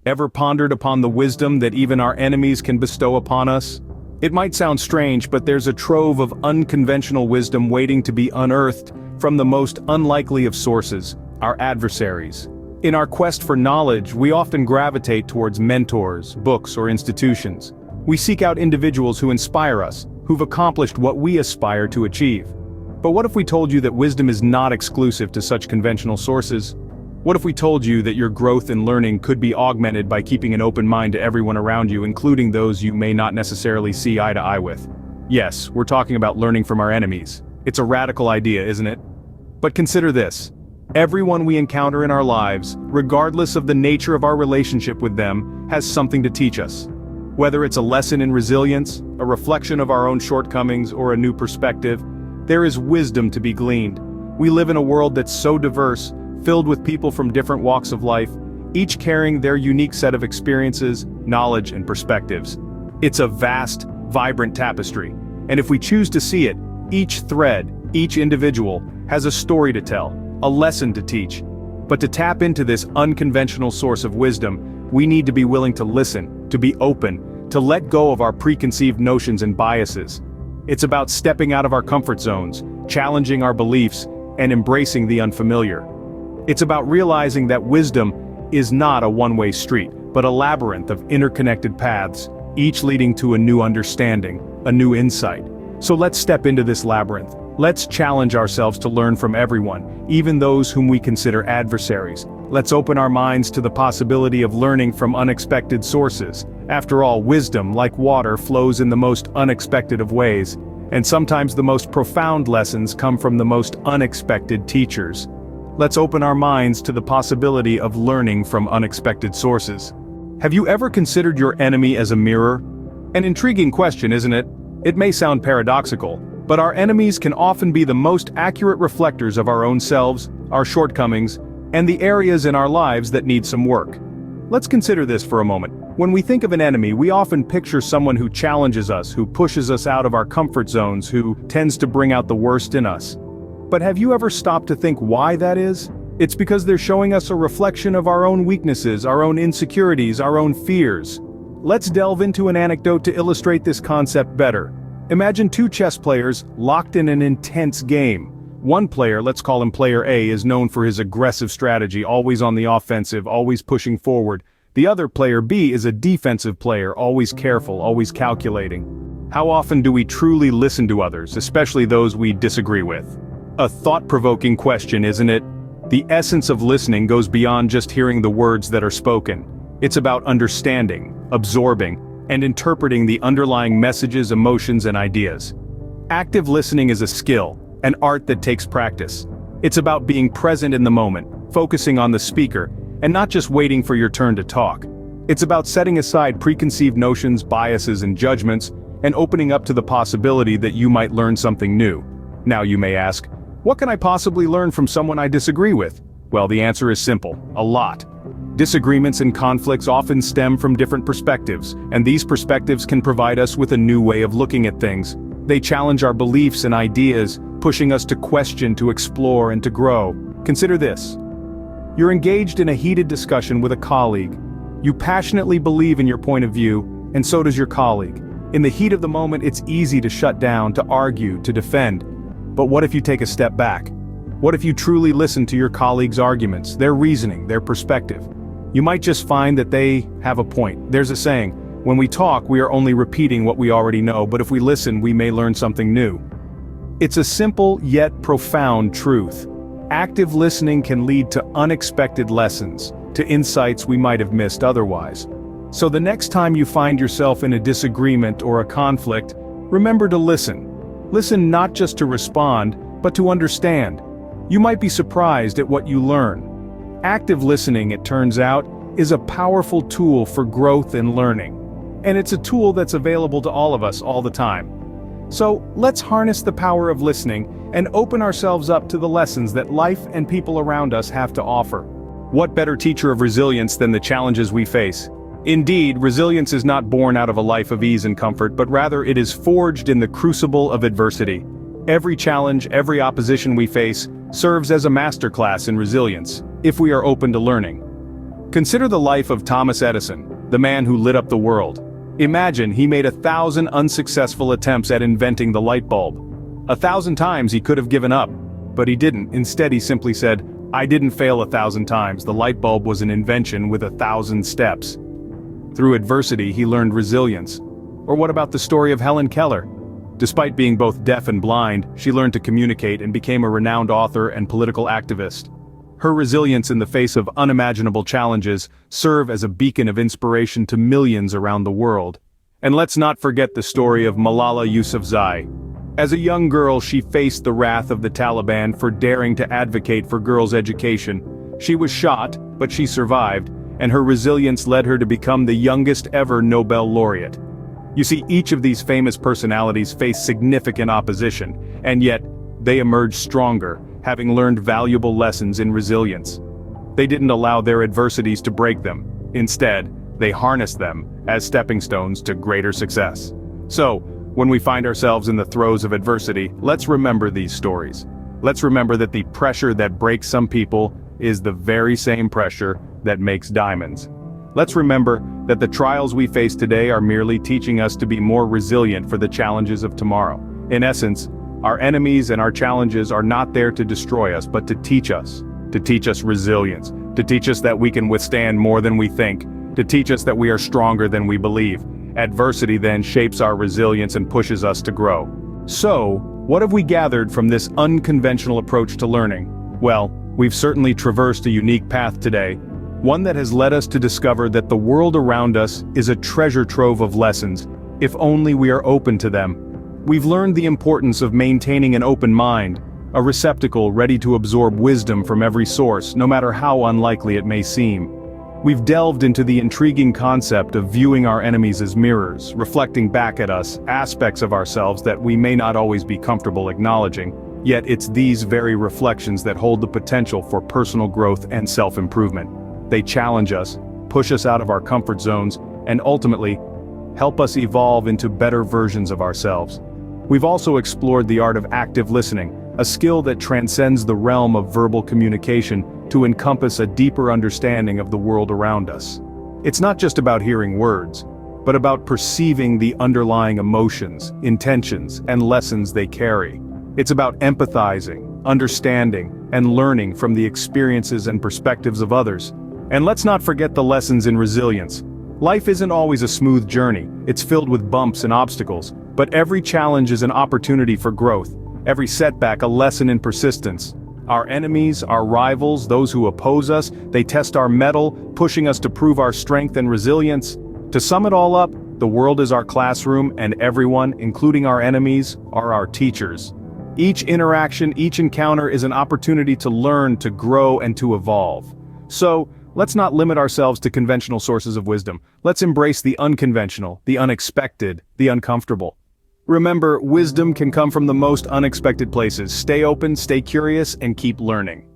Ever pondered upon the wisdom that even our enemies can bestow upon us? It might sound strange, but there's a trove of unconventional wisdom waiting to be unearthed from the most unlikely of sources, our adversaries. In our quest for knowledge, we often gravitate towards mentors, books, or institutions. We seek out individuals who inspire us, who've accomplished what we aspire to achieve. But what if we told you that wisdom is not exclusive to such conventional sources? What if we told you that your growth and learning could be augmented by keeping an open mind to everyone around you, including those you may not necessarily see eye to eye with? Yes, we're talking about learning from our enemies. It's a radical idea, isn't it? But consider this. Everyone we encounter in our lives, regardless of the nature of our relationship with them, has something to teach us. Whether it's a lesson in resilience, a reflection of our own shortcomings, or a new perspective, there is wisdom to be gleaned. We live in a world that's so diverse, filled with people from different walks of life, each carrying their unique set of experiences, knowledge, and perspectives. It's a vast, vibrant tapestry, and if we choose to see it, each thread, each individual, has a story to tell, a lesson to teach. But to tap into this unconventional source of wisdom, we need to be willing to listen, to be open, to let go of our preconceived notions and biases. It's about stepping out of our comfort zones, challenging our beliefs, and embracing the unfamiliar. It's about realizing that wisdom is not a one-way street, but a labyrinth of interconnected paths, each leading to a new understanding, a new insight. So let's step into this labyrinth. Let's challenge ourselves to learn from everyone, even those whom we consider adversaries. Let's open our minds to the possibility of learning from unexpected sources. After all, wisdom, like water, flows in the most unexpected of ways, and sometimes the most profound lessons come from the most unexpected teachers. Let's open our minds to the possibility of learning from unexpected sources. Have you ever considered your enemy as a mirror? An intriguing question, isn't it? It may sound paradoxical, but our enemies can often be the most accurate reflectors of our own selves, our shortcomings, and the areas in our lives that need some work. Let's consider this for a moment. When we think of an enemy, we often picture someone who challenges us, who pushes us out of our comfort zones, who tends to bring out the worst in us. But have you ever stopped to think why that is? It's because they're showing us a reflection of our own weaknesses, our own insecurities, our own fears. Let's delve into an anecdote to illustrate this concept better. Imagine two chess players locked in an intense game. One player, let's call him player A, is known for his aggressive strategy, always on the offensive, always pushing forward. The other player B is a defensive player, always careful, always calculating. How often do we truly listen to others, especially those we disagree with? A thought-provoking question, isn't it? The essence of listening goes beyond just hearing the words that are spoken. It's about understanding, absorbing, and interpreting the underlying messages, emotions, and ideas. Active listening is a skill, an art that takes practice. It's about being present in the moment, focusing on the speaker, and not just waiting for your turn to talk. It's about setting aside preconceived notions, biases, and judgments, and opening up to the possibility that you might learn something new. Now you may ask, what can I possibly learn from someone I disagree with? Well, the answer is simple: a lot. Disagreements and conflicts often stem from different perspectives, and these perspectives can provide us with a new way of looking at things. They challenge our beliefs and ideas, pushing us to question, to explore, and to grow. Consider this. You're engaged in a heated discussion with a colleague. You passionately believe in your point of view, and so does your colleague. In the heat of the moment, it's easy to shut down, to argue, to defend. But what if you take a step back? What if you truly listen to your colleague's arguments, their reasoning, their perspective? You might just find that they have a point. There's a saying, when we talk, we are only repeating what we already know, but if we listen, we may learn something new. It's a simple yet profound truth. Active listening can lead to unexpected lessons, to insights we might have missed otherwise. So the next time you find yourself in a disagreement or a conflict, remember to listen. Listen not just to respond, but to understand. You might be surprised at what you learn. Active listening, it turns out, is a powerful tool for growth and learning. And it's a tool that's available to all of us all the time. So let's harness the power of listening and open ourselves up to the lessons that life and people around us have to offer. What better teacher of resilience than the challenges we face? Indeed, resilience is not born out of a life of ease and comfort, but rather it is forged in the crucible of adversity. Every challenge, every opposition we face, serves as a masterclass in resilience, if we are open to learning. Consider the life of Thomas Edison, the man who lit up the world. Imagine he made 1,000 unsuccessful attempts at inventing the light bulb. 1,000 times he could have given up, but he didn't. Instead he simply said, "I didn't fail 1,000 times, the light bulb was an invention with 1,000 steps." Through adversity he learned resilience. Or what about the story of Helen Keller? Despite being both deaf and blind, she learned to communicate and became a renowned author and political activist. Her resilience in the face of unimaginable challenges serve as a beacon of inspiration to millions around the world. And let's not forget the story of Malala Yousafzai. As a young girl, she faced the wrath of the Taliban for daring to advocate for girls' education. She was shot, but she survived, and her resilience led her to become the youngest ever Nobel laureate. You see, each of these famous personalities faced significant opposition, and yet, they emerged stronger, having learned valuable lessons in resilience. They didn't allow their adversities to break them. Instead, they harnessed them as stepping stones to greater success. So, when we find ourselves in the throes of adversity, let's remember these stories. Let's remember that the pressure that breaks some people is the very same pressure that makes diamonds. Let's remember that the trials we face today are merely teaching us to be more resilient for the challenges of tomorrow. In essence, our enemies and our challenges are not there to destroy us, but to teach us resilience, to teach us that we can withstand more than we think, to teach us that we are stronger than we believe. Adversity then shapes our resilience and pushes us to grow. So, what have we gathered from this unconventional approach to learning? Well, we've certainly traversed a unique path today, one that has led us to discover that the world around us is a treasure trove of lessons, if only we are open to them. We've learned the importance of maintaining an open mind, a receptacle ready to absorb wisdom from every source, no matter how unlikely it may seem. We've delved into the intriguing concept of viewing our enemies as mirrors, reflecting back at us aspects of ourselves that we may not always be comfortable acknowledging, yet it's these very reflections that hold the potential for personal growth and self-improvement. They challenge us, push us out of our comfort zones, and ultimately, help us evolve into better versions of ourselves. We've also explored the art of active listening, a skill that transcends the realm of verbal communication to encompass a deeper understanding of the world around us. It's not just about hearing words, but about perceiving the underlying emotions, intentions, and lessons they carry. It's about empathizing, understanding, and learning from the experiences and perspectives of others. And let's not forget the lessons in resilience. Life isn't always a smooth journey, it's filled with bumps and obstacles, but every challenge is an opportunity for growth, every setback a lesson in persistence. Our enemies, our rivals, those who oppose us, they test our mettle, pushing us to prove our strength and resilience. To sum it all up, the world is our classroom, and everyone, including our enemies, are our teachers. Each interaction, each encounter is an opportunity to learn, to grow, and to evolve. So, let's not limit ourselves to conventional sources of wisdom. Let's embrace the unconventional, the unexpected, the uncomfortable. Remember, wisdom can come from the most unexpected places. Stay open, stay curious, and keep learning.